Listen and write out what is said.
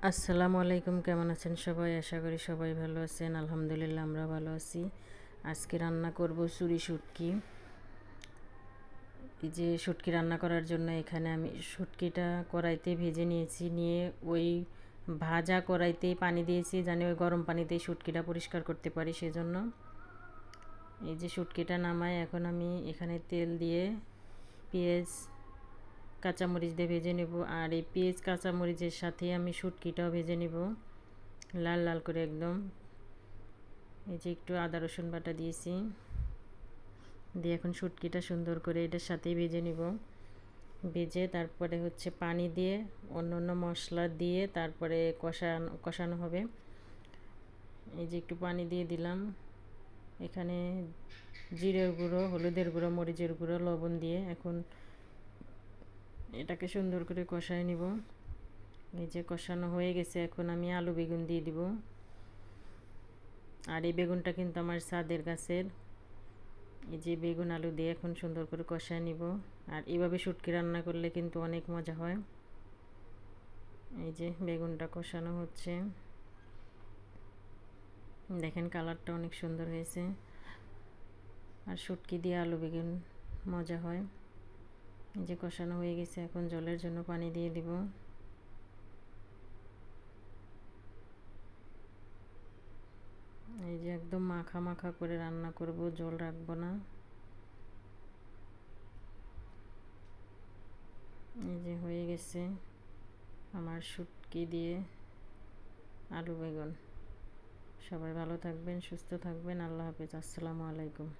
আসসালামু আলাইকুম, কেমন আছেন সবাই? আশা করি সবাই ভালো আছেন। আলহামদুলিল্লাহ আমরা ভালো আছি। আজকে রান্না করব চুরি শুটকি। এই যে শুটকি রান্না করার জন্য এখানে আমি শুটকিটা কড়াইতে ভেজে নিয়েছি, নিয়ে ওই ভাজা কড়াইতেই পানি দিয়েছি, জানি ওই গরম পানিতেই শুটকিটা পরিষ্কার করতে পারি সেজন্য। এই যে শুটকিটা নামাই, এখন আমি এখানে তেল দিয়ে পেঁয়াজ কাঁচামরিচ দিয়ে ভেজে নেব। আর এই পেঁয়াজ কাঁচামরিচের সাথে আমি শুটকিটাও ভেজে নেব লাল লাল করে একদম। এই যে একটু আদা রসুন বাটা দিয়েছি, দিয়ে এখন শুটকিটা সুন্দর করে এটার সাথেই ভেজে নিব। ভেজে তারপরে হচ্ছে পানি দিয়ে অন্য অন্য মশলা দিয়ে তারপরে কষানো হবে। এই যে একটু পানি দিয়ে দিলাম, এখানে জিরের গুঁড়ো, হলুদের গুঁড়ো, মরিচের গুঁড়ো, লবণ দিয়ে এখন এটাকে সুন্দর করে কষায় নিব। এই যে কষানো হয়ে গেছে, এখন আমি আলু বেগুন দিয়ে দিব। আর এই বেগুনটা কিন্তু আমার ছাদের গাছের। এই যে বেগুন আলু দিয়ে এখন সুন্দর করে কষায় নিব। আর এভাবে শুটকি রান্না করলে কিন্তু অনেক মজা হয়। এই যে বেগুনটা কষানো হচ্ছে, দেখেন কালারটা অনেক সুন্দর হয়েছে। আর শুটকি দিয়ে আলু বেগুন মজা হয়। এই যে কষানো হয়ে গেছে, এখন জলের জন্য পানি দিয়ে দিব। এই যে একদম মাখা মাখা করে রান্না করব, জল রাখবো না। এই যে হয়ে গেছে আমার শুটকি দিয়ে আলু বেগুন। সবাই ভালো থাকবেন, সুস্থ থাকবেন। আল্লাহ হাফেজ। আসসালামু আলাইকুম।